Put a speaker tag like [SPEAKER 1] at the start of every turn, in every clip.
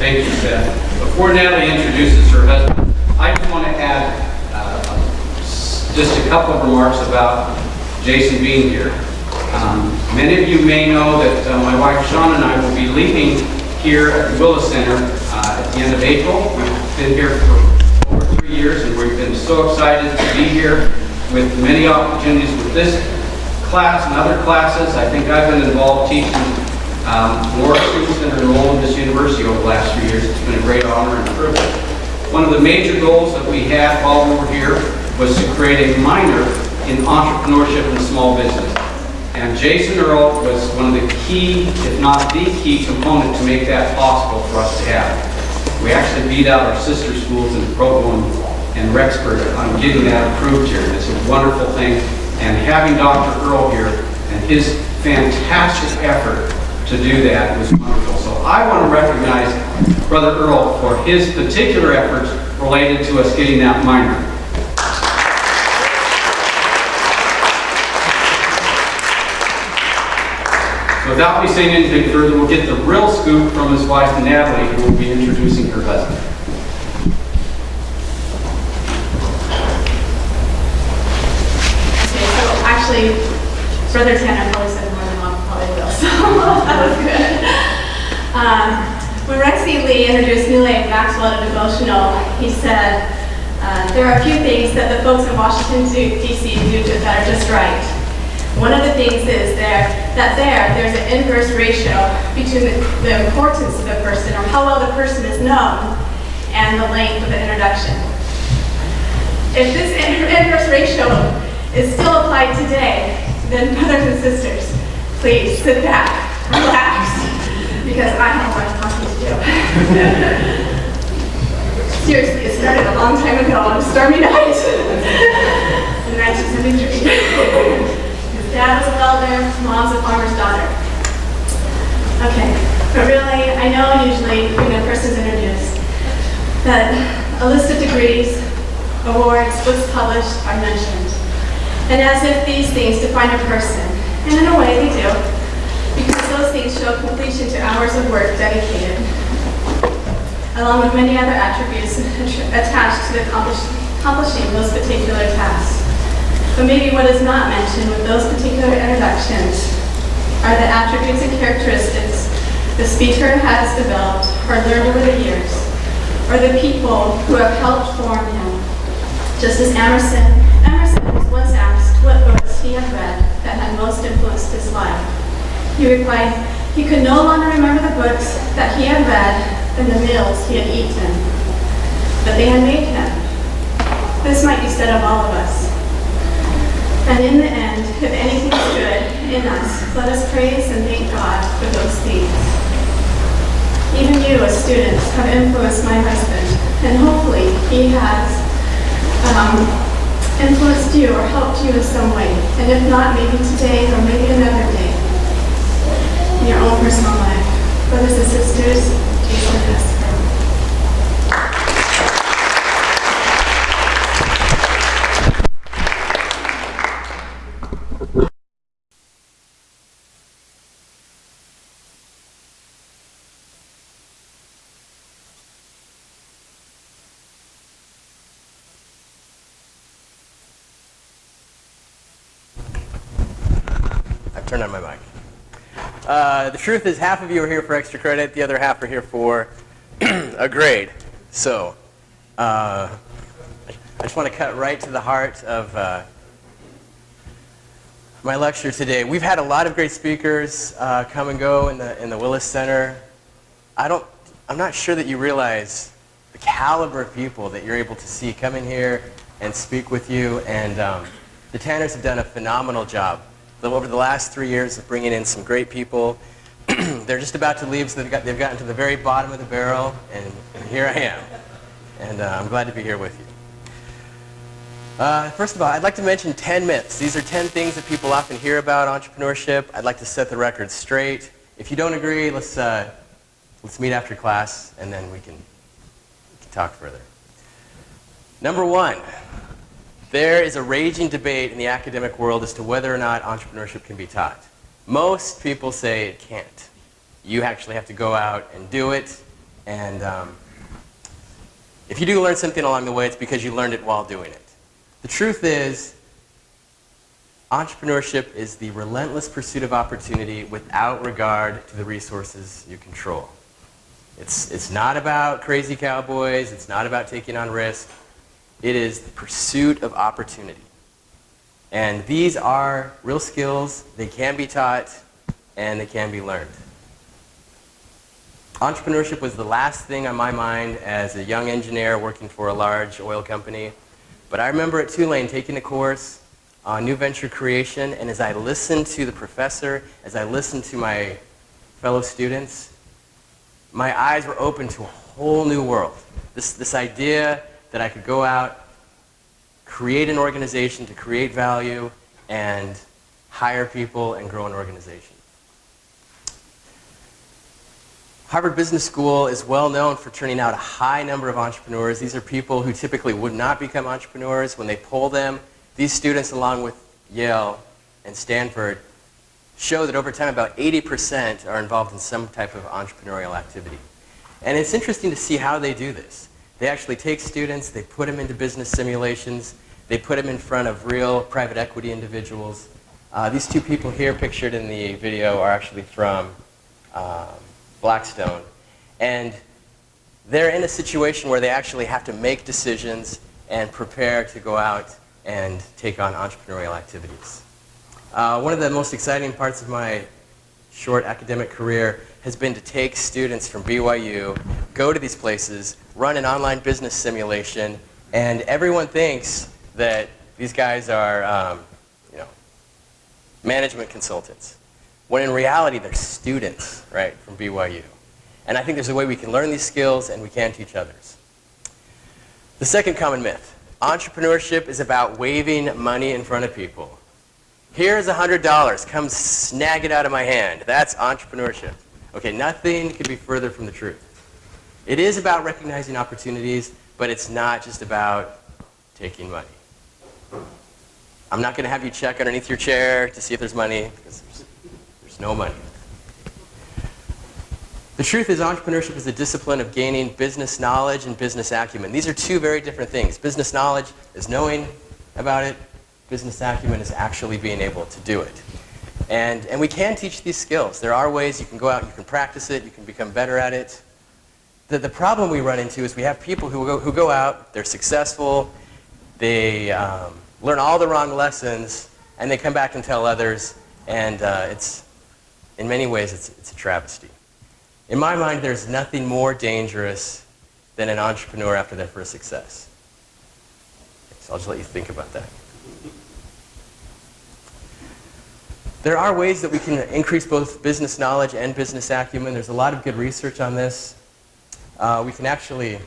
[SPEAKER 1] Thank you, Seth. Before Natalie introduces her husband, I just want to add just a couple of remarks about Jason being here. Many of you may know that my wife Shawn and I will be leaving here at the Willis Center at the end of April. We've been here for over 3 years, and we've been so excited to be here with many opportunities with this class and other classes. I think I've been involved teaching more students than are enrolled in this university over the last few years. It's been a great honor and privilege. One of the major goals that we had while we were here was to create a minor in entrepreneurship and small business. And Jason Earl was one of the key, if not the key component to make that possible for us to have. We actually beat out our sister schools in Provo and Rexburg on getting that approved here. It's a wonderful thing. And having Dr. Earl here and his fantastic effort to do that was wonderful. So I want to recognize Brother Earl for his particular efforts related to us getting that minor. Without me saying anything further, we'll get the real scoop from his wife, Natalie, who will be introducing her husband.
[SPEAKER 2] Okay, so actually, Brother Tanner probably said more than Mom probably will, so that was good. When Rexy Lee introduced New Lake Maxwell at a devotional, he said, there are a few things that the folks in Washington, D.C. do that are just right. One of the things is there's an inverse ratio between the importance of the person, or how well the person is known, and the length of the introduction. If this inverse ratio is still applied today, then brothers and sisters, please sit back, relax, because I have a lot of talking to do. Seriously, it started a long time ago on a stormy night in 1973. Dad was a welder, Mom's a farmer's daughter. Okay, but really, I know usually when a person's introduced that a list of degrees, awards, books published are mentioned. And as if these things define a person, and in a way they do, because those things show completion to hours of work dedicated, along with many other attributes attached to accomplishing those particular tasks. But maybe what is not mentioned with those particular introductions are the attributes and characteristics the speaker has developed or learned over the years, or the people who have helped form him. Just as Emerson was once asked what books he had read that had most influenced his life. He replied, he could no longer remember the books that he had read than the meals he had eaten, but they had made him. This might be said of all of us. And in the end, if anything's good in us, let us praise and thank God for those things. Even you as students have influenced my husband, and hopefully he has influenced you or helped you in some way. And if not, maybe today or maybe another day in your own personal life. Brothers and sisters, Jason has
[SPEAKER 3] turn on my mic. The truth is, half of you are here for extra credit, the other half are here for a grade. So, I just want to cut right to the heart of my lecture today. We've had a lot of great speakers come and go in the Willis Center. I'm not sure that you realize the caliber of people that you're able to see come in here and speak with you, and the Tanners have done a phenomenal job over the last 3 years of bringing in some great people. They're just about to leave, so they've gotten to the very bottom of the barrel, and here I am. And I'm glad to be here with you. First of all, I'd like to mention 10 myths. These are 10 things that people often hear about entrepreneurship. I'd like to set the record straight. If you don't agree, let's meet after class, and then we can talk further. Number one, there is a raging debate in the academic world as to whether or not entrepreneurship can be taught. Most people say it can't. You actually have to go out and do it, And if you do learn something along the way, it's because you learned it while doing it. The truth is, entrepreneurship is the relentless pursuit of opportunity without regard to the resources you control. It's not about crazy cowboys. It's not about taking on risk. It is the pursuit of opportunity. And these are real skills. They can be taught, and they can be learned. Entrepreneurship was the last thing on my mind as a young engineer working for a large oil company. But I remember at Tulane taking a course on new venture creation, and as I listened to the professor, as I listened to my fellow students, my eyes were open to a whole new world. This idea that I could go out, create an organization to create value, and hire people and grow an organization. Harvard Business School is well known for turning out a high number of entrepreneurs. These are people who typically would not become entrepreneurs. When they poll them, these students, along with Yale and Stanford, show that over time about 80% are involved in some type of entrepreneurial activity. And it's interesting to see how they do this. They actually take students, they put them into business simulations, they put them in front of real private equity individuals. These two people here pictured in the video are actually from Blackstone. And they're in a situation where they actually have to make decisions and prepare to go out and take on entrepreneurial activities. One of the most exciting parts of my short academic career has been to take students from BYU, go to these places, run an online business simulation, and everyone thinks that these guys are management consultants, when in reality they're students, right, from BYU. And I think there's a way we can learn these skills and we can teach others. The second common myth: entrepreneurship is about waving money in front of people. Here's $100, come snag it out of my hand. That's entrepreneurship. Okay, nothing could be further from the truth. It is about recognizing opportunities, but it's not just about taking money. I'm not going to have you check underneath your chair to see if there's money, because there's no money. The truth is, entrepreneurship is a discipline of gaining business knowledge and business acumen. These are two very different things. Business knowledge is knowing about it. Business acumen is actually being able to do it. And we can teach these skills. There are ways you can go out, you can practice it, you can become better at it. The problem we run into is we have people who go out, they're successful, they learn all the wrong lessons, and they come back and tell others, and in many ways it's a travesty. In my mind, there's nothing more dangerous than an entrepreneur after their first success. So I'll just let you think about that. There are ways that we can increase both business knowledge and business acumen. There's a lot of good research on this. We can actually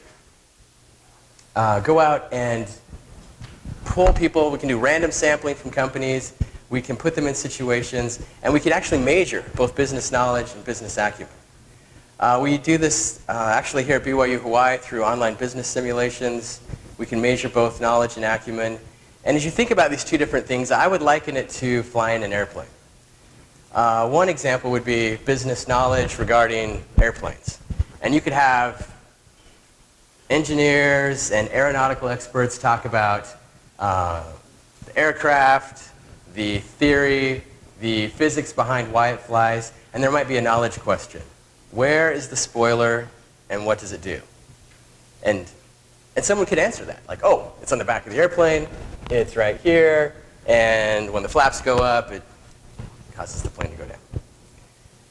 [SPEAKER 3] go out and pull people. We can do random sampling from companies. We can put them in situations. And we can actually measure both business knowledge and business acumen. We do this actually here at BYU Hawaii through online business simulations. We can measure both knowledge and acumen. And as you think about these two different things, I would liken it to flying an airplane. One example would be business knowledge regarding airplanes. And you could have engineers and aeronautical experts talk about the aircraft, the theory, the physics behind why it flies, and there might be a knowledge question. Where is the spoiler and what does it do? And someone could answer that, like, oh, it's on the back of the airplane, it's right here, and when the flaps go up, it causes the plane to go down.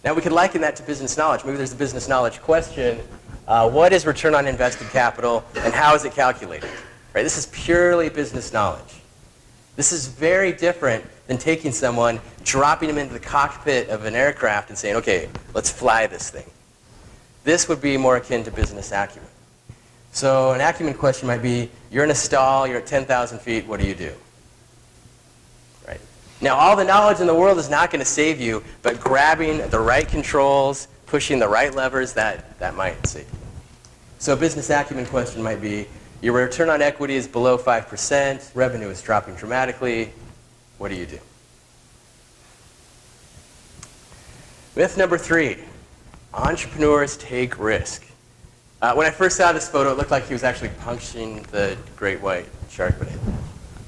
[SPEAKER 3] Now we could liken that to business knowledge. Maybe there's a business knowledge question. What is return on invested capital and how is it calculated? Right? This is purely business knowledge. This is very different than taking someone, dropping them into the cockpit of an aircraft and saying, okay, let's fly this thing. This would be more akin to business acumen. So an acumen question might be, you're in a stall, you're at 10,000 feet, what do you do? Right? Now, all the knowledge in the world is not going to save you, but grabbing the right controls, pushing the right levers, that might save you. So a business acumen question might be, your return on equity is below 5%, revenue is dropping dramatically, what do you do? Myth number 3, entrepreneurs take risk. When I first saw this photo, it looked like he was actually punching the great white shark, but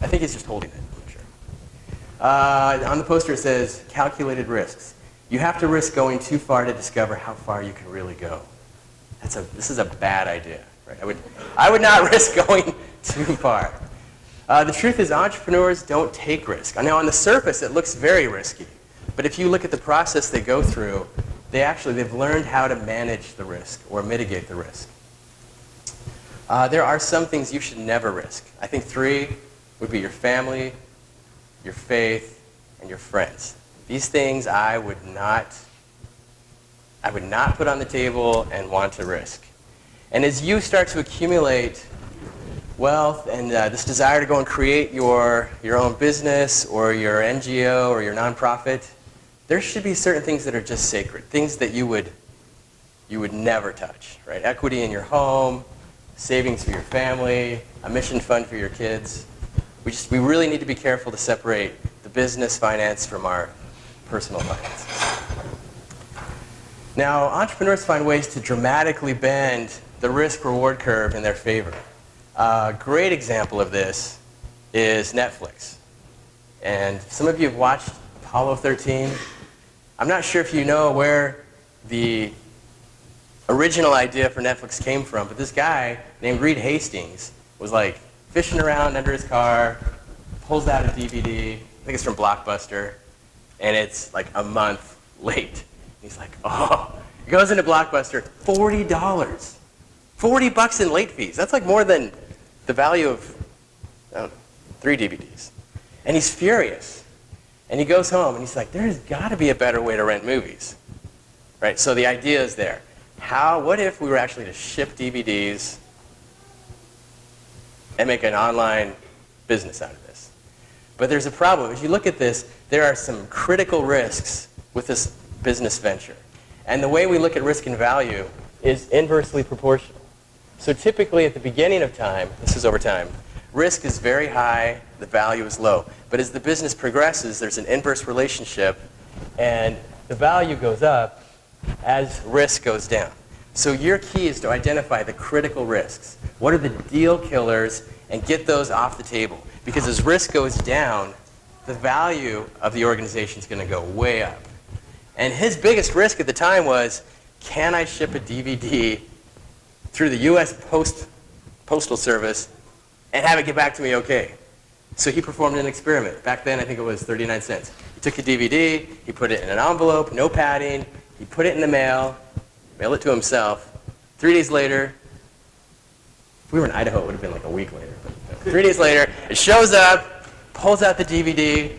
[SPEAKER 3] I think he's just holding it. I'm not sure. On the poster it says, calculated risks. You have to risk going too far to discover how far you can really go. This is a bad idea. Right? I would not risk going too far. The truth is entrepreneurs don't take risk. Now on the surface it looks very risky, but if you look at the process they go through, they've learned how to manage the risk or mitigate the risk. There are some things you should never risk. I think 3 would be your family, your faith, and your friends. These things I would not put on the table and want to risk. And as you start to accumulate wealth and this desire to go and create your own business or your NGO or your nonprofit, there should be certain things that are just sacred, things that you would never touch, right? Equity in your home, savings for your family, a mission fund for your kids. We really need to be careful to separate the business finance from our personal finances. Now, entrepreneurs find ways to dramatically bend the risk-reward curve in their favor. A great example of this is Netflix. And some of you have watched Apollo 13. I'm not sure if you know where the original idea for Netflix came from, but this guy named Reed Hastings was like fishing around under his car, pulls out a DVD, I think it's from Blockbuster, and it's like a month late. He's like, oh, he goes into Blockbuster, $40. $40 in late fees. That's like more than the value of, I don't know, 3 DVDs. And he's furious. And he goes home and he's like, there's got to be a better way to rent movies. Right? So the idea is there. What if we were actually to ship DVDs and make an online business out of this? But there's a problem. If you look at this, there are some critical risks with this business venture. And the way we look at risk and value is inversely proportional. So typically at the beginning of time, this is over time, risk is very high, the value is low. But as the business progresses, there's an inverse relationship, and the value goes up as risk goes down. So your key is to identify the critical risks. What are the deal killers, and get those off the table. Because as risk goes down, the value of the organization is going to go way up. And his biggest risk at the time was, can I ship a DVD through the U.S. Postal Service and have it get back to me okay? So he performed an experiment. Back then, I think it was 39 cents. He took a DVD, he put it in an envelope, no padding, he put it in the mail, mailed it to himself. 3 days later, if we were in Idaho, it would have been like a week later. But 3 days later, it shows up, pulls out the DVD,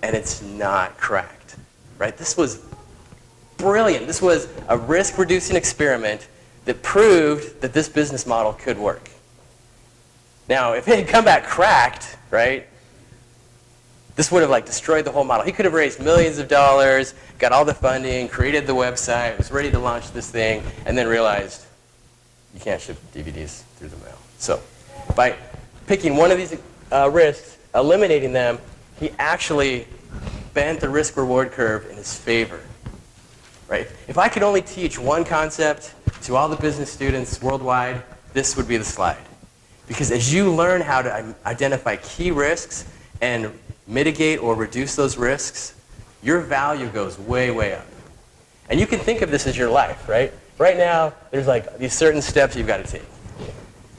[SPEAKER 3] and it's not cracked. Right? This was brilliant. This was a risk-reducing experiment that proved that this business model could work. Now, if it had come back cracked, right, this would have like destroyed the whole model. He could have raised millions of dollars, got all the funding, created the website, was ready to launch this thing, and then realized you can't ship DVDs through the mail. So by picking one of these risks, eliminating them, he actually bent the risk-reward curve in his favor. Right? If I could only teach one concept to all the business students worldwide, this would be the slide. Because as you learn how to identify key risks and mitigate or reduce those risks, your value goes way, way up. And you can think of this as your life, right? Right now, there's like these certain steps you've got to take.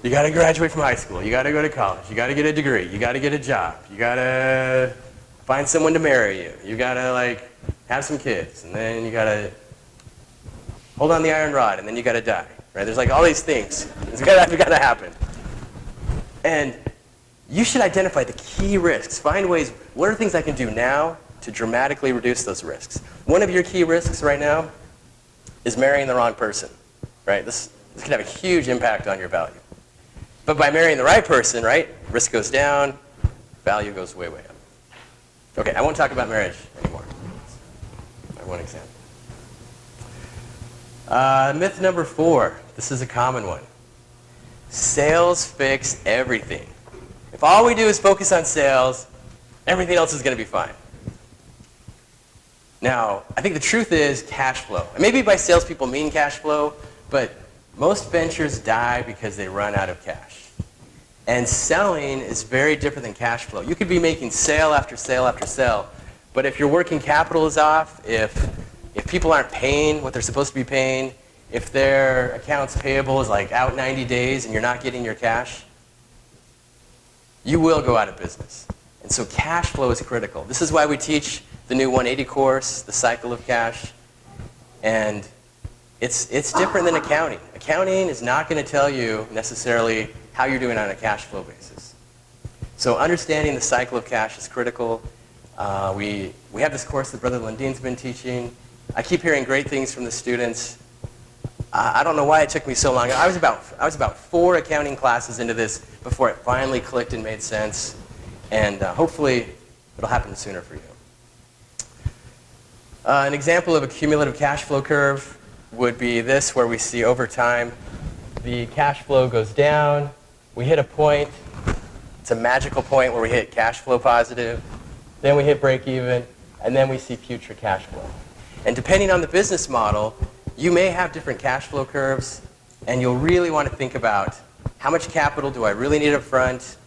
[SPEAKER 3] You got to graduate from high school. You got to go to college. You got to get a degree. You got to get a job. You got to find someone to marry you. You got to like have some kids, and then you got to hold on the iron rod, and then you got to die. Right? There's like all these things. It's got to happen. And you should identify the key risks. Find ways, what are things I can do now to dramatically reduce those risks? One of your key risks right now is marrying the wrong person. Right? This can have a huge impact on your value. But by marrying the right person, right, risk goes down, value goes way, way up. Okay, I won't talk about marriage anymore. I have one example. Myth number 4. This is a common one. Sales fix everything. If all we do is focus on sales, everything else is going to be fine. Now, I think the truth is cash flow. And maybe by sales people mean cash flow, but Most ventures die because they run out of cash. And selling is very different than cash flow. You could be making sale after sale after sale, but if your working capital is off, if people aren't paying what they're supposed to be paying, if their accounts payable is like out 90 days and you're not getting your cash, you will go out of business. And so cash flow is critical. This is why we teach the new 180 course, the cycle of cash. And it's different than accounting. Accounting is not going to tell you necessarily how you're doing on a cash flow basis. So understanding the cycle of cash is critical. We have this course that Brother Lundine's been teaching. I keep hearing great things from the students. I don't know why it took me so long. I was about 4 accounting classes into this before it finally clicked and made sense. And hopefully it'll happen sooner for you. An example of a cumulative cash flow curve would be this, where we see over time the cash flow goes down. We hit a point. It's a magical point where we hit cash flow positive. Then we hit break even. And then we see future cash flow. And depending on the business model, you may have different cash flow curves. And you'll really want to think about how much capital do I really need up front?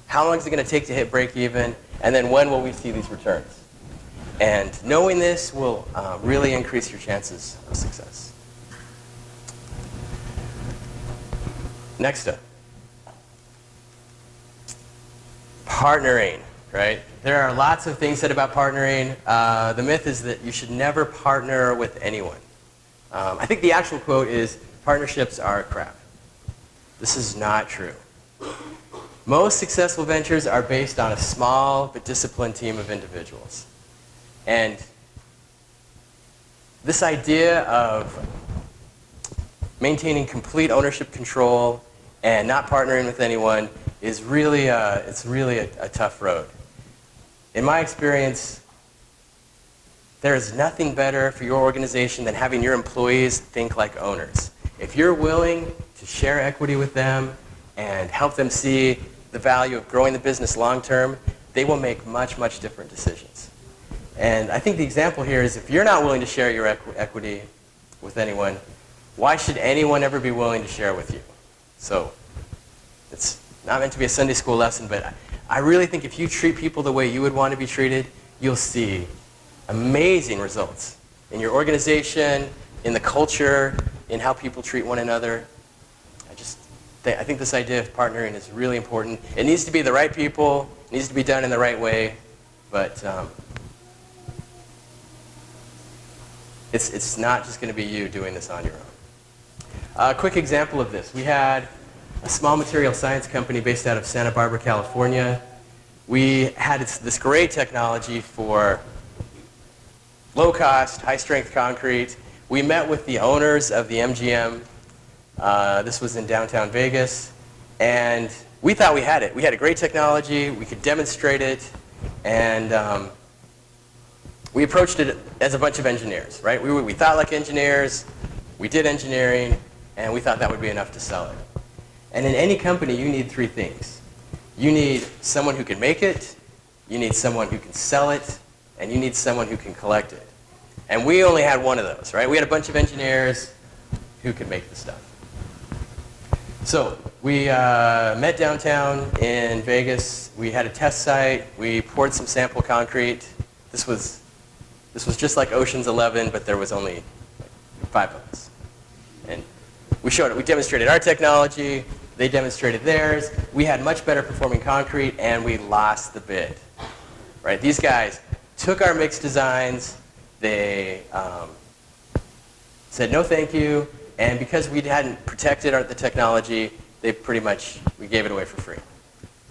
[SPEAKER 3] How long is it going to take to hit break even? And then when will we see these returns? And knowing this will really increase your chances of success. Next up, partnering, right? There are lots of things said about partnering. The myth is that you should never partner with anyone. I think the actual quote is, partnerships are crap. This is not true. Most successful ventures are based on a small but disciplined team of individuals. And this idea of maintaining complete ownership control and not partnering with anyone is really, it's really a tough road. In my experience, there is nothing better for your organization than having your employees think like owners. If you're willing to share equity with them and help them see the value of growing the business long term, they will make much, much different decisions. And I think the example here is, if you're not willing to share your equity with anyone, why should anyone ever be willing to share with you? So it's not meant to be a Sunday school lesson, but I really think if you treat people the way you would want to be treated, you'll see amazing results in your organization, in the culture, in how people treat one another. I think this idea of partnering is really important. It needs to be the right people, it needs to be done in the right way, but it's not just going to be you doing this on your own. A quick example of this. We had a small material science company based out of Santa Barbara, California. We had this great technology for low-cost, high-strength concrete. We met with the owners of the MGM. This was in downtown Vegas. And we thought we had it. We had a great technology. We could demonstrate it. And we approached it as a bunch of engineers, right? We thought like engineers. We did engineering. And we thought that would be enough to sell it. And in any company, you need 3 things. You need someone who can make it. You need someone who can sell it. And you need someone who can collect it. And we only had one of those, right? We had a bunch of engineers who could make the stuff. So we met downtown in Vegas. We had a test site. We poured some sample concrete. This was just like Ocean's 11, but there was only 5 of us. And we showed it. We demonstrated our technology. They demonstrated theirs. We had much better performing concrete, and we lost the bid. Right? These guys took our mix designs. They said no thank you. And because we hadn't protected the technology, we gave it away for free.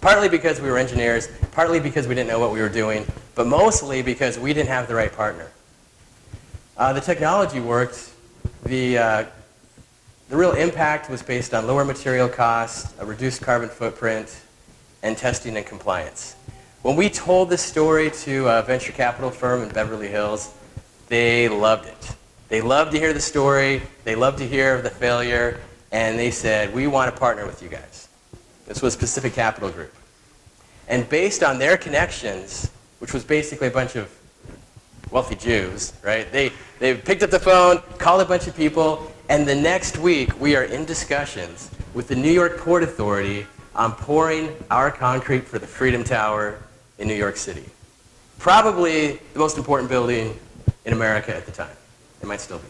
[SPEAKER 3] Partly because we were engineers, partly because we didn't know what we were doing, but mostly because we didn't have the right partner. The technology worked. The real impact was based on lower material costs, a reduced carbon footprint, and testing and compliance. When we told this story to a venture capital firm in Beverly Hills, they loved it. They loved to hear the story. They loved to hear of the failure. And they said, we want to partner with you guys. This was Pacific Capital Group. And based on their connections, which was basically a bunch of wealthy Jews, right? They picked up the phone, called a bunch of people, And the next week, we are in discussions with the New York Port Authority on pouring our concrete for the Freedom Tower in New York City. Probably the most important building in America at the time. It might still be.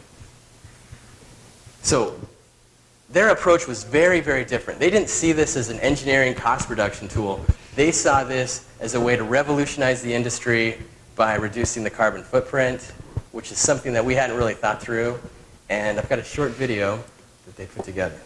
[SPEAKER 3] So their approach was very, very different. They didn't see this as an engineering cost reduction tool. They saw this as a way to revolutionize the industry by reducing the carbon footprint, which is something that we hadn't really thought through. And I've got a short video that they put together.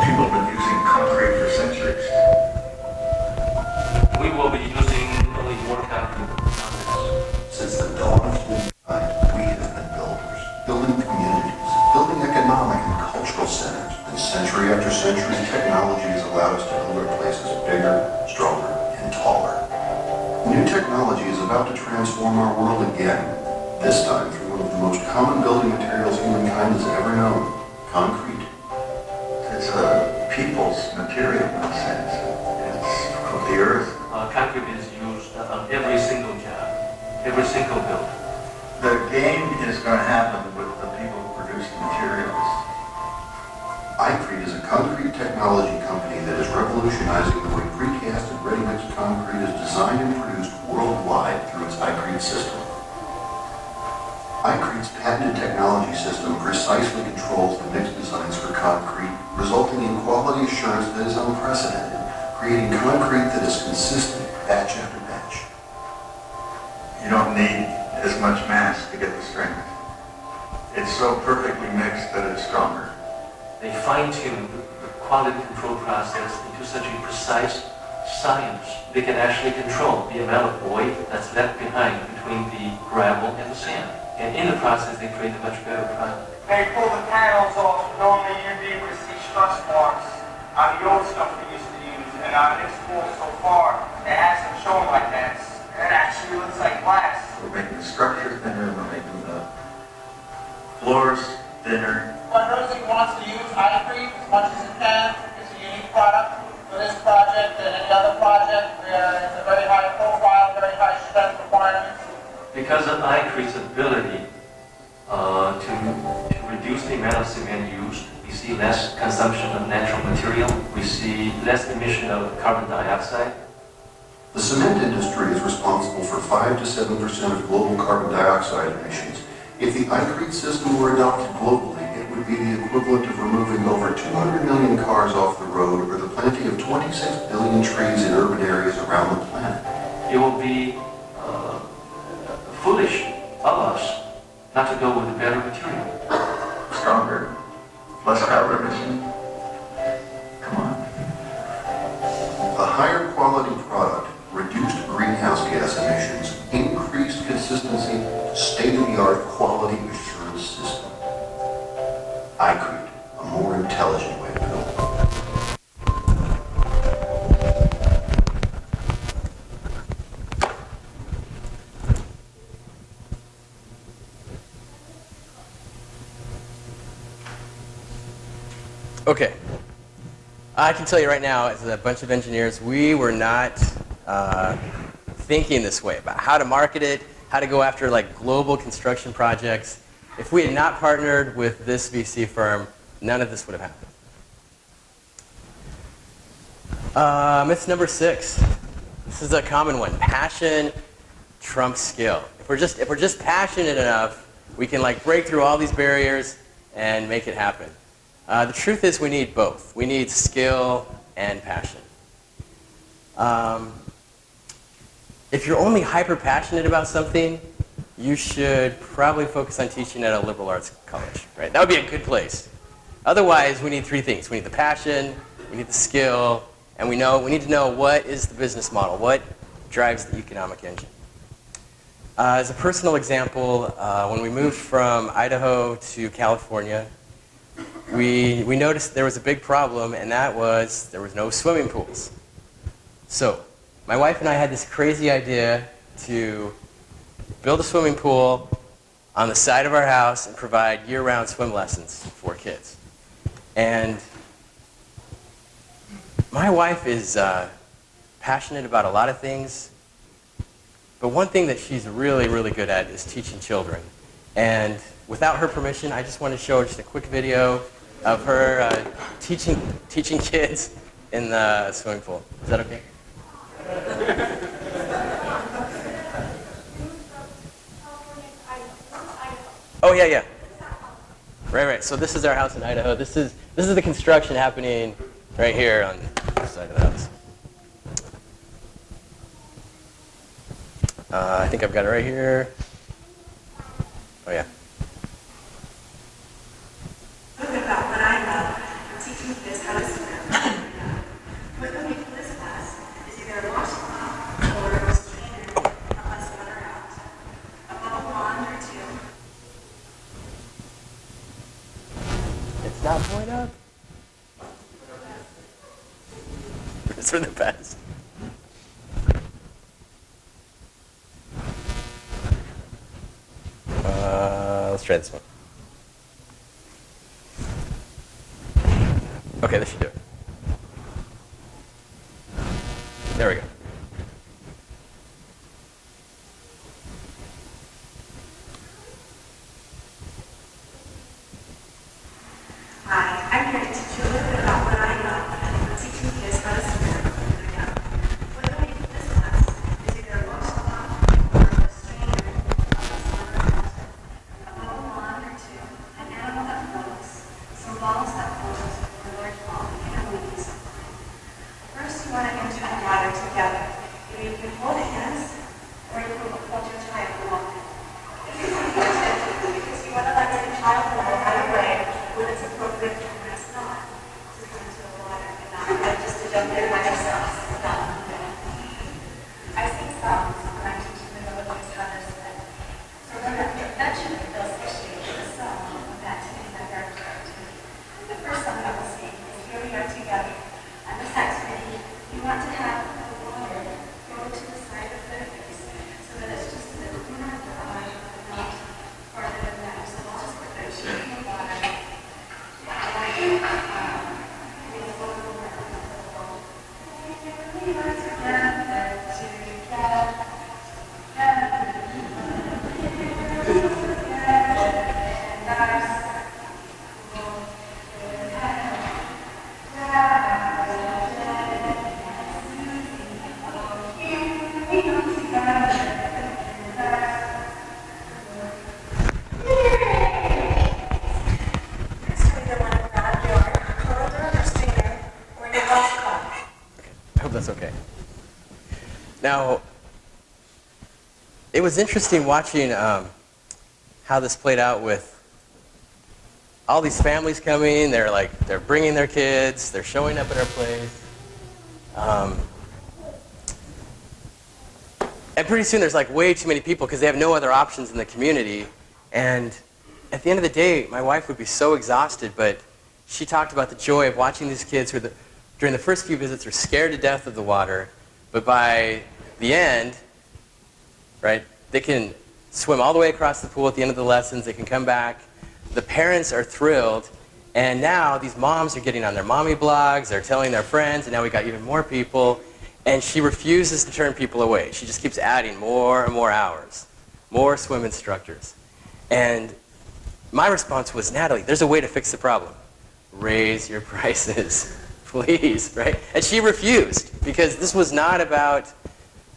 [SPEAKER 4] People have been using concrete for centuries.
[SPEAKER 5] We will be using only more concrete
[SPEAKER 4] Since the dawn of humankind, we have been builders, building communities, building economic and cultural centers. And century after century, technology has allowed us to build our places bigger, stronger, and taller. New technology is about to transform our world again, this time through one of the most common building materials humankind has ever known, concrete. It's a people's material in a sense. It's from the earth.
[SPEAKER 5] concrete is used on every single job, every single building.
[SPEAKER 4] The game is going to happen with the people who produce the materials. iCrete is a concrete technology company that is revolutionizing the way precast and ready-mix concrete is designed and produced worldwide through its iCrete system. iCrete's patented technology system precisely controls the mix designs for concrete, resulting in quality assurance that is unprecedented, creating concrete that is consistent batch after batch. You don't need as much mass to get the strength. It's so perfectly mixed that it's stronger.
[SPEAKER 5] They fine-tune the quality control process into such a precise science. They can actually control the amount of void that's left behind between the gravel and the sand. And in the process, they create a much better product.
[SPEAKER 6] They pull the panels off. Normally, you'd be able to see stress marks on the old stuff we used to use. And on this tool so far, it hasn't shown like that. It actually looks like glass.
[SPEAKER 4] We're making the structure thinner, we're making the floors thinner.
[SPEAKER 6] For those who wants to use iCrete as much as it can, it's a unique product for this project and any other project where it's a very high profile, very high strength requirements.
[SPEAKER 5] Because of iCrete's ability to reduce the amount of cement used, we see less consumption of natural material, we see less emission of carbon dioxide.
[SPEAKER 4] The cement industry is responsible for 5 to 7% of global carbon dioxide emissions. If the iCrete system were adopted globally, it would be the equivalent of removing over 200 million cars off the road or the planting of 26 billion trees in urban areas around the planet.
[SPEAKER 5] It will be foolish of us not to go with a better material.
[SPEAKER 4] Stronger, less carbon emission. Come on. A higher quality product, reduced greenhouse gas emissions, increased consistency, state-of-the-art quality assurance system. iCrete, a more intelligent way to build.
[SPEAKER 3] Okay. I can tell you right now, as a bunch of engineers, we were not thinking this way about how to market it, how to go after like global construction projects. If we had not partnered with this VC firm, none of this would have happened. Myth number 6. This is a common one. Passion trumps skill. If we're just passionate enough, we can like break through all these barriers and make it happen. The truth is we need both. We need skill and passion. If you're only hyper-passionate about something, you should probably focus on teaching at a liberal arts college, right? That would be a good place. Otherwise, we need 3 things. We need the passion, we need the skill, and we need to know what is the business model, what drives the economic engine. As a personal example, when we moved from Idaho to California, we noticed there was a big problem, and that was there was no swimming pools. So my wife and I had this crazy idea to build a swimming pool on the side of our house and provide year-round swim lessons for kids. And my wife is passionate about a lot of things, but one thing that she's really, really good at is teaching children. And without her permission, I just want to show just a quick video of her teaching kids in the swimming pool. Is that okay? Oh yeah, yeah. Right. So this is our house in Idaho. This is the construction happening right here on this side of the house. I think I've got it right here. Oh yeah.
[SPEAKER 2] Look about what I know. I'm teaching kids how to swim. What the make of this class is either a washcloth or a strainer to help us water out. A bubble wand or two.
[SPEAKER 3] It's not going up. It's for the best. Let's try this one. Okay, this should do it. There we go.
[SPEAKER 2] Hi, I'm here to teach you a little bit about what I know. I'm teaching kids how to swim. What the make of this class is either a washcloth or a strainer to help us water out. A bubble wand or two, an animal that floats, some balls that float, or a large ball that can only be something. First, you want to enter the water together. Either you can hold hands, or you can hold your child along. If you can hold it, because you want to let your child know right away when it's appropriate and when it's not to come into the water and not just to jump in by yourself. I sing songs when I'm teaching the villagers how to swim. So eventually they'll associate the song with that to be their activity. The first song that we'll sing is Here We Are Together. And this activity, you want to have the water go to the side of their face so that it's just in the corner of their eye and not farther than that. So they'll just put their chin in the water.
[SPEAKER 3] I hope that's okay. Now, it was interesting watching how this played out with all these families coming. They're bringing their kids. They're showing up at our place. And pretty soon there's like way too many people because they have no other options in the community. And at the end of the day, my wife would be so exhausted, but she talked about the joy of watching these kids who during the first few visits are scared to death of the water, but by the end, right, they can swim all the way across the pool at the end of the lessons. They can come back. The parents are thrilled. And now these moms are getting on their mommy blogs. They're telling their friends. And now we got even more people. And she refuses to turn people away. She just keeps adding more and more hours, more swim instructors. And my response was, Natalie, there's a way to fix the problem. Raise your prices, please, right? And she refused because this was not about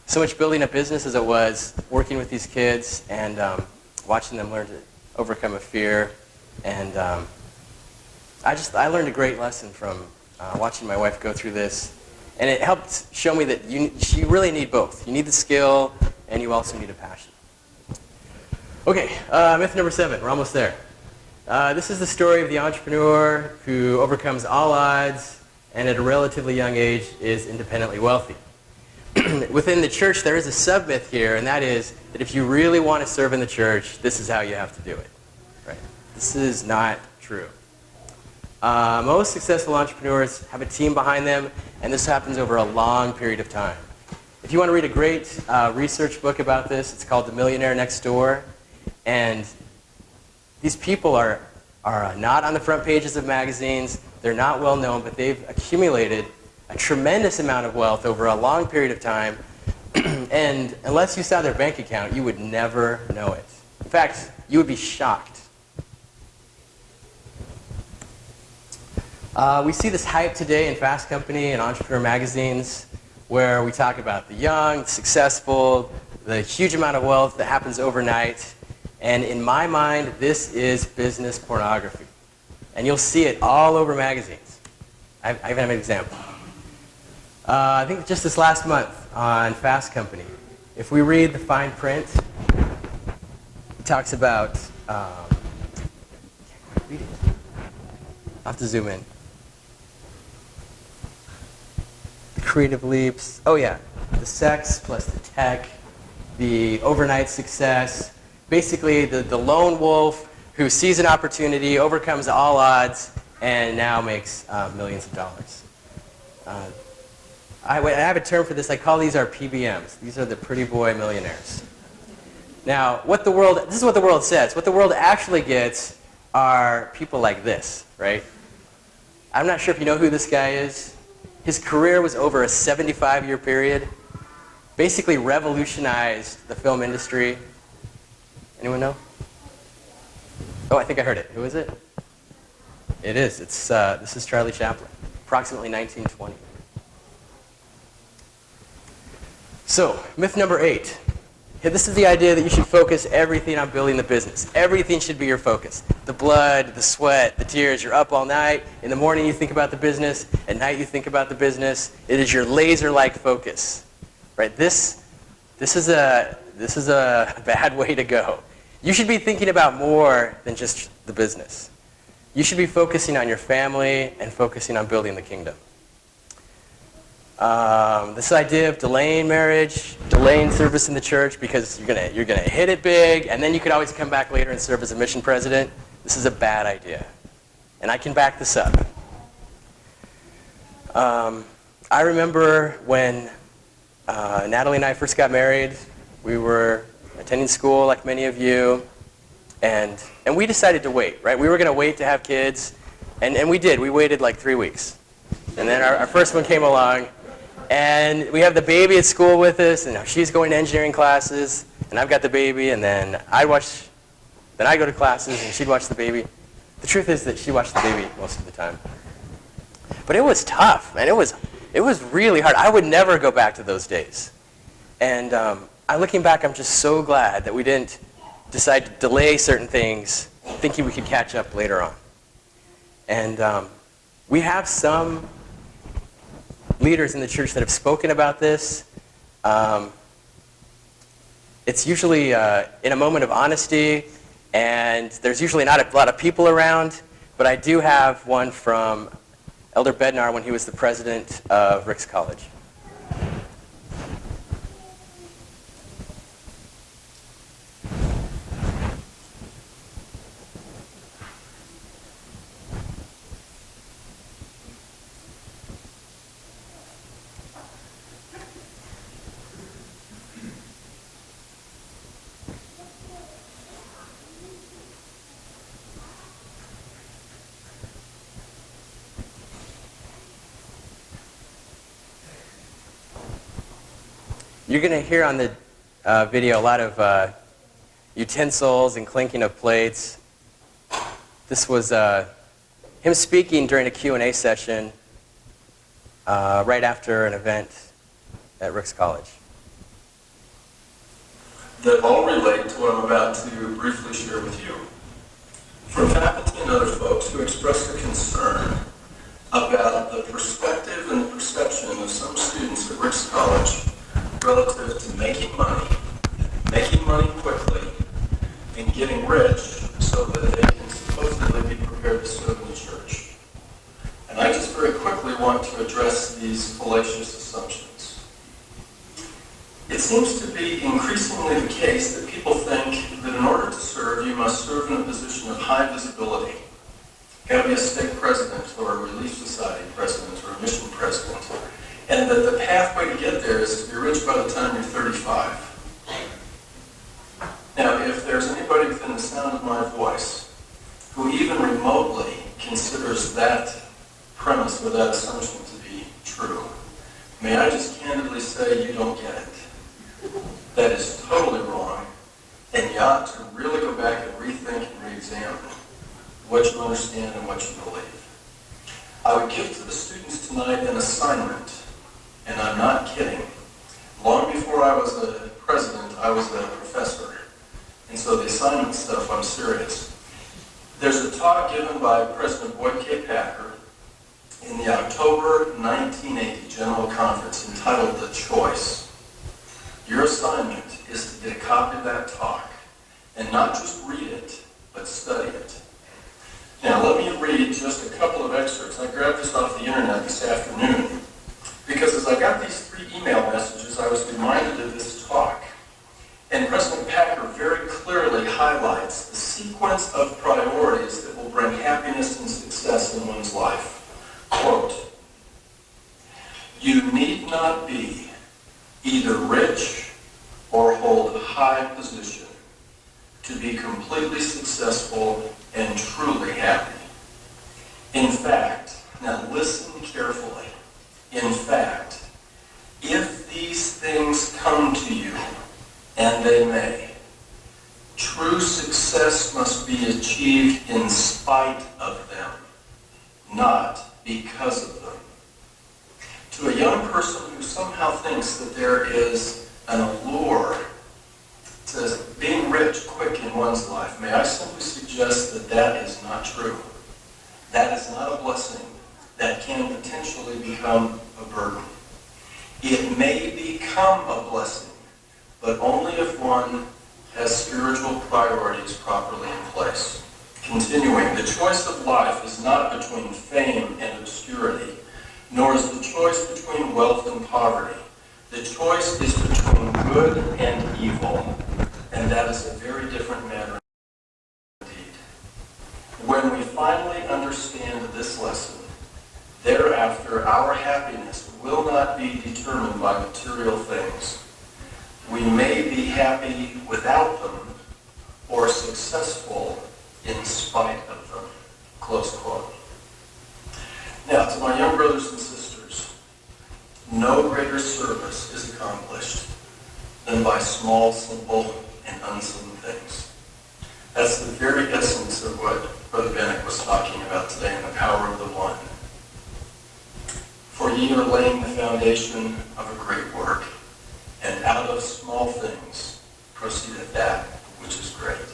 [SPEAKER 3] so much building a business as it was working with these kids and watching them learn to overcome a fear. And I learned a great lesson from watching my wife go through this. And it helped show me that you really need both. You need the skill, and you also need a passion. Okay, myth number 7. We're almost there. This is the story of the entrepreneur who overcomes all odds and at a relatively young age is independently wealthy. Within the church, there is a sub-myth here, and that is that if you really want to serve in the church, this is how you have to do it. Right? This is not true. Most successful entrepreneurs have a team behind them, and this happens over a long period of time. If you want to read a great research book about this, it's called The Millionaire Next Door. And these people are not on the front pages of magazines. They're not well known, but they've accumulated a tremendous amount of wealth over a long period of time. And unless you saw their bank account, you would never know it. In fact, you would be shocked. We see this hype today in Fast Company and Entrepreneur magazines where we talk about the young, the successful, the huge amount of wealth that happens overnight. And in my mind, this is business pornography. And you'll see it all over magazines. I have an example. I think just this last month on Fast Company, if we read the fine print, it talks about, I'll have to zoom in. The creative leaps, oh yeah, the sex plus the tech, the overnight success, basically the lone wolf who sees an opportunity, overcomes all odds, and now makes millions of dollars. I have a term for this. I call these our PBMs. These are the pretty boy millionaires. Now, this is what the world says. What the world actually gets are people like this, right? I'm not sure if you know who this guy is. His career was over a 75-year period. Basically revolutionized the film industry. Anyone know? Oh, I think I heard it. Who is it? It is. This is Charlie Chaplin, approximately 1920. So, myth number 8. This is the idea that you should focus everything on building the business. Everything should be your focus. The blood, the sweat, the tears. You're up all night. In the morning you think about the business. At night you think about the business. It is your laser-like focus. Right? This is a bad way to go. You should be thinking about more than just the business. You should be focusing on your family and focusing on building the kingdom. This idea of delaying marriage, delaying service in the church because you're gonna hit it big, and then you could always come back later and serve as a mission president. This is a bad idea, and I can back this up. I remember when Natalie and I first got married. We were attending school like many of you, and we decided to wait. Right? We were gonna wait to have kids, and we did. We waited like 3 weeks, and then our first one came along. And we have the baby at school with us, and she's going to engineering classes, and I've got the baby, and then I go to classes, and she'd watch the baby. The truth is that she watched the baby most of the time. But it was tough, man. It was really hard. I would never go back to those days. And looking back, I'm just so glad that we didn't decide to delay certain things, thinking we could catch up later on. And we have some leaders in the church that have spoken about this. It's usually in a moment of honesty, and there's usually not a lot of people around, but I do have one from Elder Bednar when he was the president of Ricks College. You're going to hear on the video a lot of utensils and clinking of plates. This was him speaking during a Q&A session right after an event at Ricks College.
[SPEAKER 7] That all relate to what I'm about to briefly share with you. From faculty and other folks who expressed a concern about the perspective and the perception of some students at Ricks College relative to making money quickly, and getting rich so that they can supposedly be prepared to serve in the church. And I just very quickly want to address these fallacious assumptions. It seems to be increasingly the case that people think that in order to serve, you must serve in a position of high visibility. You've got to be a stake president or a Relief Society president or a mission president. And that the pathway to get there is to be rich by the time you're 35. Now, if there's anybody within the sound of my voice who even remotely considers that premise or that assumption to be true, may I just candidly say you don't get it. That is totally wrong, and you ought to really go back and rethink and re-examine what you understand and what you believe. I would give to the students tonight an assignment, and I'm not kidding. Long before I was a president, I was a professor. And so the assignment stuff, I'm serious. There's a talk given by President Boyd K. Packer in the October 1980 General Conference entitled The Choice. Your assignment is to get a copy of that talk and not just read it, but study it. Now, let me read just a couple of excerpts. I grabbed this off the internet this afternoon because as I got these 3 email messages, I was reminded of this talk. And President Packer very clearly highlights the sequence of priorities that will bring happiness and success in one's life. Quote, "You need not be either rich or hold high position to be completely successful and truly happy. In fact," now listen carefully, "in fact, if these things come to you, and they may, true success must be achieved in spite of them, not because of them." To a young person who somehow thinks that there is an allure to being rich quick in one's life, may I simply suggest that that is not true. That is not a blessing. That can potentially become a burden. It may become a blessing, but only if one has spiritual priorities properly in place. Continuing, the choice of life is not between fame and obscurity, nor is the choice between wealth and poverty. The choice is between good and evil, and that is a very different matter indeed. When we finally understand this lesson, thereafter our happiness will not be determined by material things. We may be happy without them or successful in spite of them. Close quote. Now, to my young brothers and sisters, no greater service is accomplished than by small, simple, and unseen things. That's the very essence of what Brother Bennett was talking about today in the power of the one. For ye are laying the foundation of a great work, and out of small things proceedeth that which is great.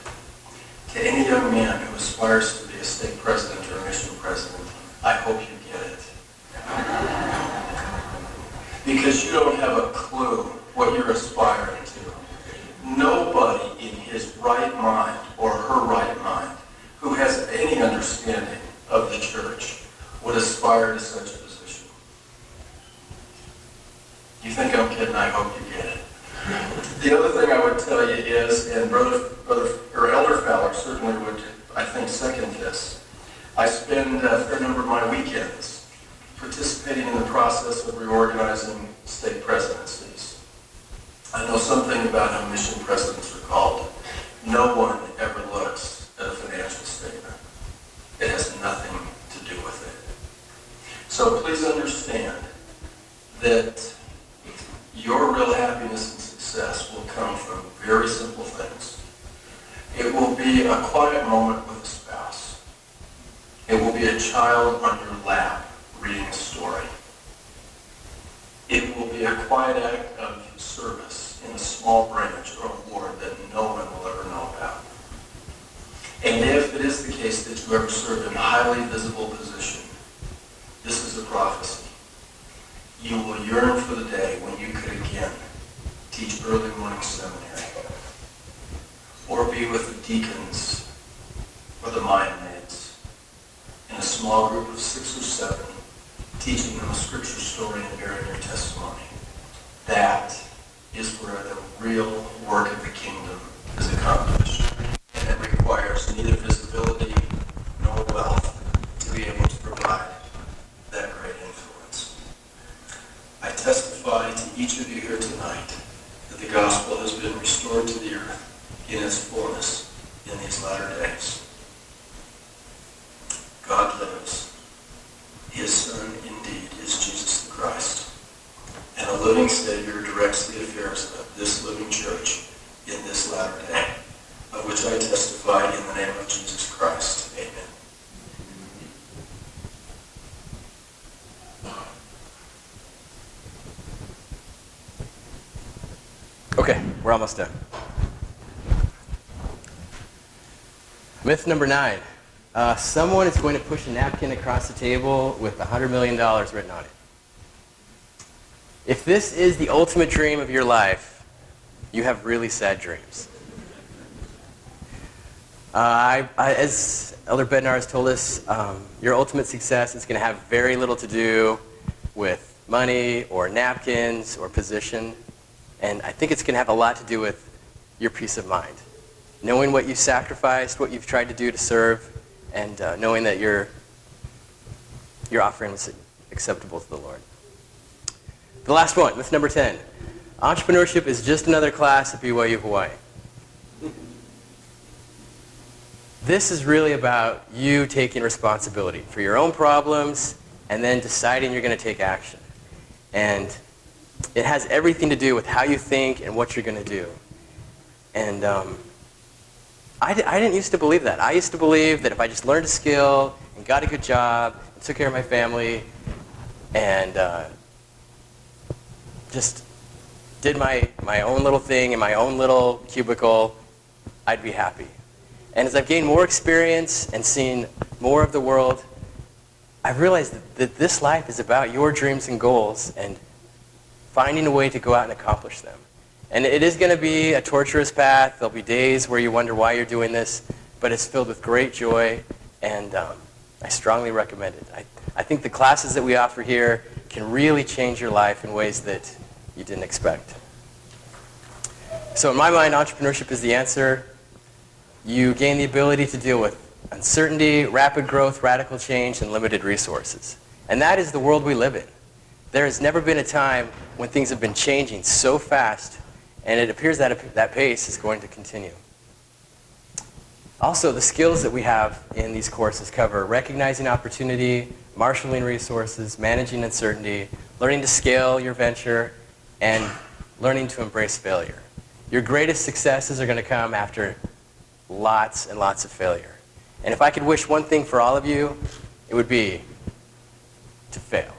[SPEAKER 7] To any young man who aspires to be a stake president or a mission president, I hope you get it. Because you don't have a clue what you're aspiring to. Nobody in his right mind or her right mind who has any understanding of the church would aspire to such a position. You think I'm kidding? I hope you get it. The other thing I would tell you is, and Elder Fowler certainly would, I think, second this, I spend a fair number of my weekends participating in the process of reorganizing state presidencies. I know something about how mission presidents are called. No one ever looks at a financial statement. It has nothing to do with it. So please understand that your real happiness and success will come from very simple things. It will be a quiet moment with a spouse. It will be a child on your lap reading a story. It will be a quiet act of service in a small branch or a ward that no one will ever know about. And if it is the case that you ever serve in a highly visible position, this is a prophecy. You will yearn for the day when you could again teach early morning seminary, or be with the deacons or the mind maids in a small group of 6 or 7, teaching them a scripture story and bearing your testimony. That is where the real work of the kingdom is accomplished. And it requires neither visibility nor wealth to be able to provide that great influence. I testify testify to each of you here tonight that the gospel has been restored to the earth in its fullness in these latter days. God lives. His Son indeed is Jesus the Christ. And a living Savior directs the affairs of this living church in this latter day, of which I testify in the name of Jesus Christ. Amen.
[SPEAKER 3] Okay, we're almost done. Myth number 9. Someone is going to push a napkin across the table with $100 million written on it. If this is the ultimate dream of your life, you have really sad dreams. As Elder Bednar has told us, your ultimate success is going to have very little to do with money or napkins or position. And I think it's going to have a lot to do with your peace of mind. Knowing what you've sacrificed, what you've tried to do to serve, and knowing that your offering was acceptable to the Lord. The last one, myth number 10. Entrepreneurship is just another class at BYU Hawaii. This is really about you taking responsibility for your own problems and then deciding you're going to take action. And it has everything to do with how you think and what you're going to do. And I didn't used to believe that. I used to believe that if I just learned a skill and got a good job and took care of my family and just did my own little thing in my own little cubicle, I'd be happy. And as I've gained more experience and seen more of the world, I've realized that this life is about your dreams and goals and finding a way to go out and accomplish them. And it is going to be a torturous path. There'll be days where you wonder why you're doing this, but it's filled with great joy, and I strongly recommend it. I think the classes that we offer here can really change your life in ways that you didn't expect. So in my mind, entrepreneurship is the answer. You gain the ability to deal with uncertainty, rapid growth, radical change, and limited resources. And that is the world we live in. There has never been a time when things have been changing so fast, and it appears that that pace is going to continue. Also, the skills that we have in these courses cover recognizing opportunity, marshaling resources, managing uncertainty, learning to scale your venture, and learning to embrace failure. Your greatest successes are going to come after lots and lots of failure. And if I could wish one thing for all of you, it would be to fail.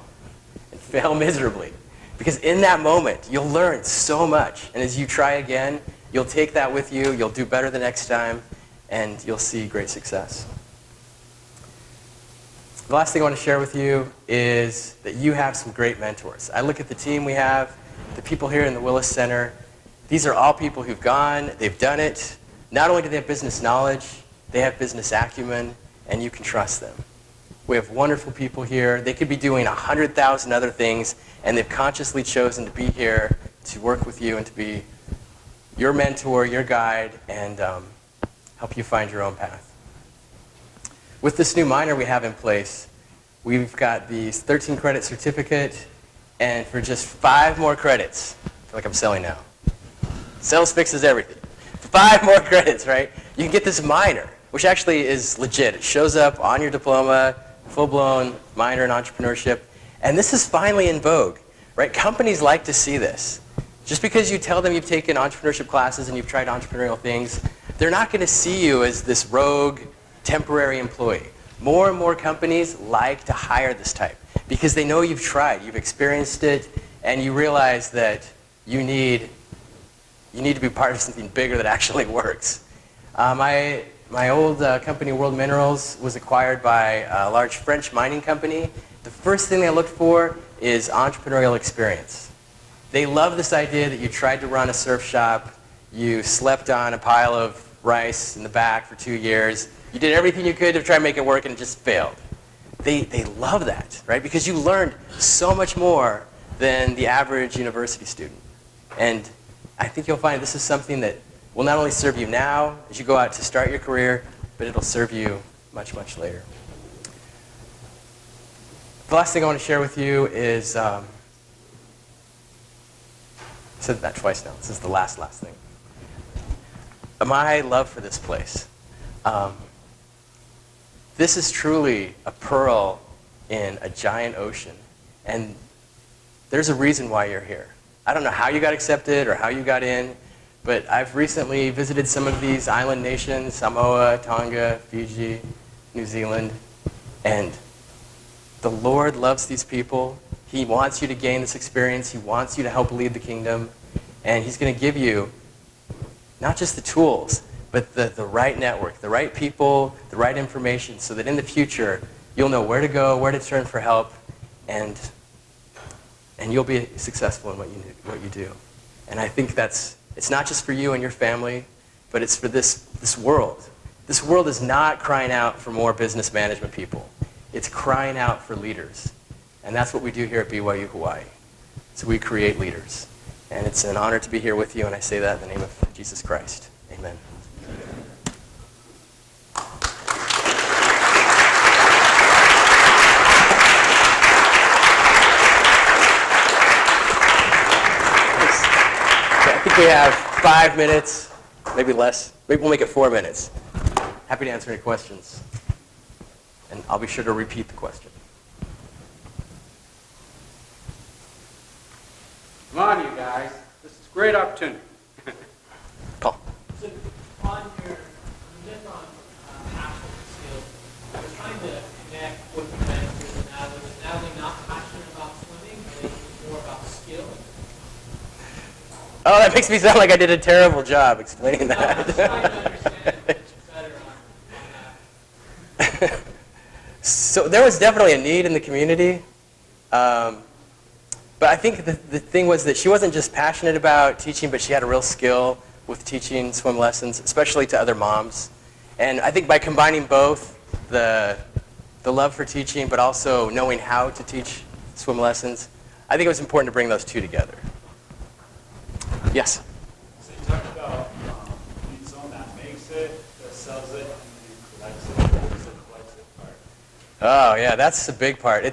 [SPEAKER 3] And fail miserably. Because in that moment, you'll learn so much. And as you try again, you'll take that with you, you'll do better the next time, and you'll see great success. The last thing I want to share with you is that you have some great mentors. I look at the team we have, the people here in the Willis Center. These are all people who've gone, they've done it. Not only do they have business knowledge, they have business acumen, and you can trust them. We have wonderful people here. They could be doing 100,000 other things, and they've consciously chosen to be here to work with you and to be your mentor, your guide, and help you find your own path. With this new minor we have in place, we've got the 13-credit certificate, and for just 5 more credits, I feel like I'm selling now. Sales fixes everything. 5 more credits, right? You can get this minor, which actually is legit. It shows up on your diploma, full-blown minor in entrepreneurship. And this is finally in vogue, right? Companies like to see this. Just because you tell them you've taken entrepreneurship classes and you've tried entrepreneurial things, they're not going to see you as this rogue, temporary employee. More and more companies like to hire this type because they know you've tried, you've experienced it, and you realize that you need to be part of something bigger that actually works. My old company, World Minerals, was acquired by a large French mining company. The first thing they looked for is entrepreneurial experience. They love this idea that you tried to run a surf shop, you slept on a pile of rice in the back for 2 years, you did everything you could to try and make it work and it just failed. They love that, right? Because you learned so much more than the average university student. And I think you'll find this is something that will not only serve you now as you go out to start your career, but it'll serve you much, much later. The last thing I want to share with you is I said that twice now. This is the last thing. My love for this place. This is truly a pearl in a giant ocean. And there's a reason why you're here. I don't know how you got accepted or how you got in, but I've recently visited some of these island nations, Samoa, Tonga, Fiji, New Zealand, and the Lord loves these people. He wants you to gain this experience. He wants you to help lead the kingdom. And he's going to give you not just the tools, but the right network, the right people, the right information, so that in the future, you'll know where to go, where to turn for help, and you'll be successful in what you do. And I think it's not just for you and your family, but it's for this world. This world is not crying out for more business management people. It's crying out for leaders. And that's what we do here at BYU Hawaii. So we create leaders. And it's an honor to be here with you, and I say that in the name of Jesus Christ. Amen. I think we have 5 minutes, maybe less. Maybe we'll make it 4 minutes. Happy to answer any questions. And I'll be sure to repeat the question.
[SPEAKER 1] Come on, you guys. This is a great opportunity.
[SPEAKER 3] Paul.
[SPEAKER 8] So on your myth on passion and skills, I was trying to connect what you meant with Natalie. Was Natalie not passionate about swimming? Or was it more about skill?
[SPEAKER 3] Oh, that makes me sound like I did a terrible job explaining that.
[SPEAKER 8] I'm just trying to understand better on that.
[SPEAKER 3] So there was definitely a need in the community. But I think the thing was that she wasn't just passionate about teaching, but she had a real skill with teaching swim lessons, especially to other moms. And I think by combining both, the love for teaching, but also knowing how to teach swim lessons, I think it was important to bring those two together. Yes?
[SPEAKER 9] So you talked about you need someone that makes it, that sells it, and then collects it. What was the collects it part?
[SPEAKER 3] Oh, yeah, that's a big part.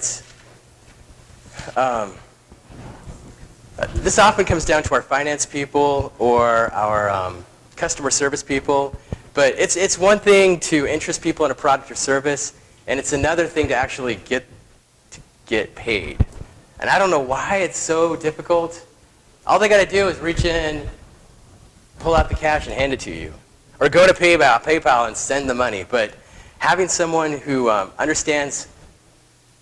[SPEAKER 3] This often comes down to our finance people or our customer service people. But it's one thing to interest people in a product or service, and it's another thing to actually get paid. And I don't know why it's so difficult. All they got to do is reach in, pull out the cash, and hand it to you. Or go to PayPal and send the money. But having someone who understands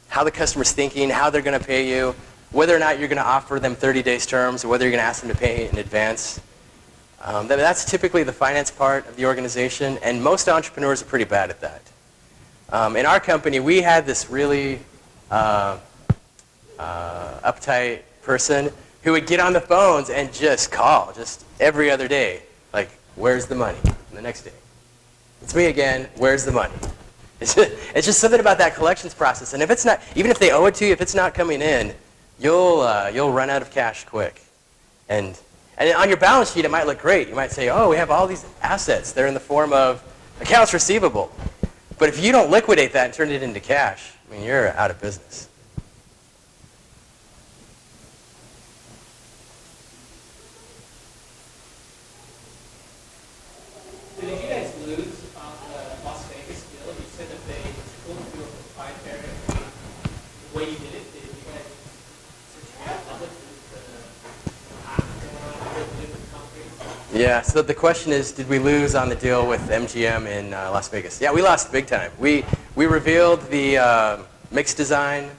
[SPEAKER 3] how the customer's thinking, how they're going to pay you, whether or not you're going to offer them 30 days terms, or whether you're going to ask them to pay in advance, that's typically the finance part of the organization, and most entrepreneurs are pretty bad at that. In our company, we had this really uptight person who would get on the phones and just call, just every other day, like, where's the money? And the next day, it's me again, where's the money? It's just something about that collections process, and if it's not, even if they owe it to you, if it's not coming in, you'll run out of cash quick. And on your balance sheet, it might look great. You might say, oh, we have all these assets. They're in the form of accounts receivable. But if you don't liquidate that and turn it into cash, I mean, you're out of business.
[SPEAKER 8] So did you guys lose on the Las Vegas deal? You said that they pulled through a proprietary the way you did it. Did you guys, since you made it public,
[SPEAKER 3] Yeah, so the question is, did we lose on the deal with MGM in Las Vegas? Yeah, we lost big time. We revealed the mix design,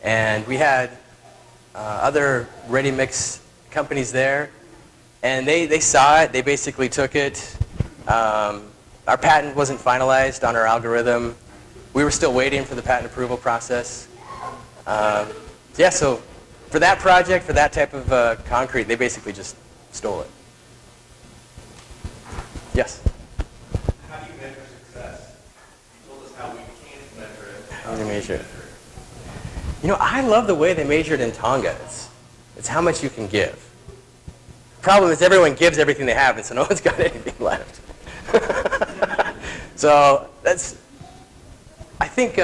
[SPEAKER 3] and we had other ready mix companies there, and they saw it. They basically took it. Our patent wasn't finalized on our algorithm. We were still waiting for the patent approval process. Yeah, so for that project, for that type of concrete, they basically just stole it. Yes?
[SPEAKER 9] How do you measure success? You told us how we can't measure it.
[SPEAKER 3] How do you measure it? You know, I love the way they measured in Tonga. It's how much you can give. Problem is everyone gives everything they have, and so no one's got anything left. So I think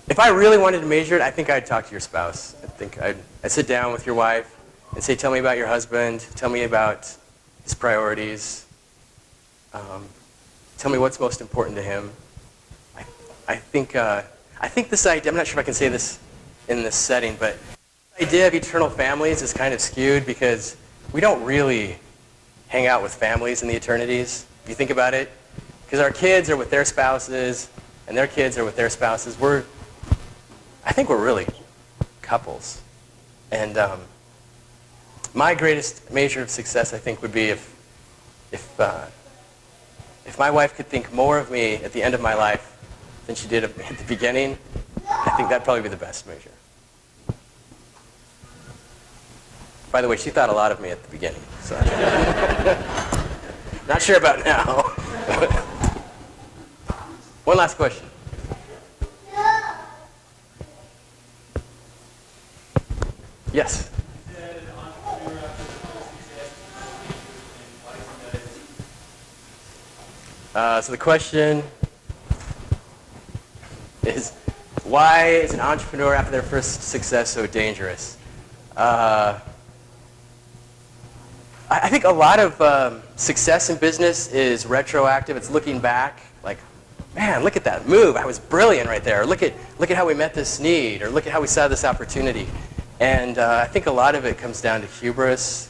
[SPEAKER 3] If I really wanted to measure it, I think I'd talk to your spouse. I think I'd sit down with your wife and say, tell me about your husband, tell me about his priorities, tell me what's most important to him. I think this idea, I'm not sure if I can say this in this setting, but the idea of eternal families is kind of skewed because we don't really hang out with families in the eternities, if you think about it. Because our kids are with their spouses, and their kids are with their spouses. I think we're really couples. And my greatest measure of success, I think, would be if my wife could think more of me at the end of my life than she did at the beginning. I think that'd probably be the best measure. By the way, she thought a lot of me at the beginning. So not sure about now. One last question. Yes. So the question is, why is an entrepreneur after their first success so dangerous? I think a lot of success in business is retroactive. It's looking back, like, man, look at that move. I was brilliant right there. Or look at how we met this need, or look at how we saw this opportunity. And I think a lot of it comes down to hubris.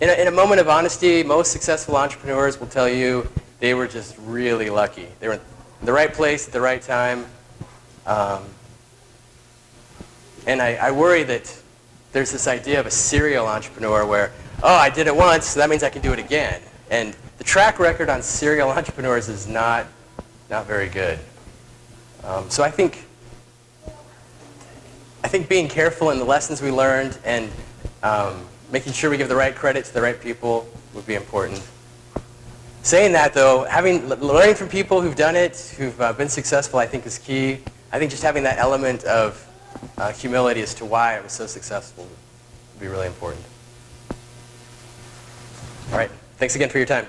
[SPEAKER 3] In a moment of honesty, most successful entrepreneurs will tell you they were just really lucky. They were in the right place at the right time. And I worry that there's this idea of a serial entrepreneur where, oh, I did it once, so that means I can do it again. And the track record on serial entrepreneurs is not very good. So I think being careful in the lessons we learned and making sure we give the right credit to the right people would be important. Saying that, though, learning from people who've done it, who've been successful, I think is key. I think just having that element of humility as to why it was so successful would be really important. All right. Thanks again for your time.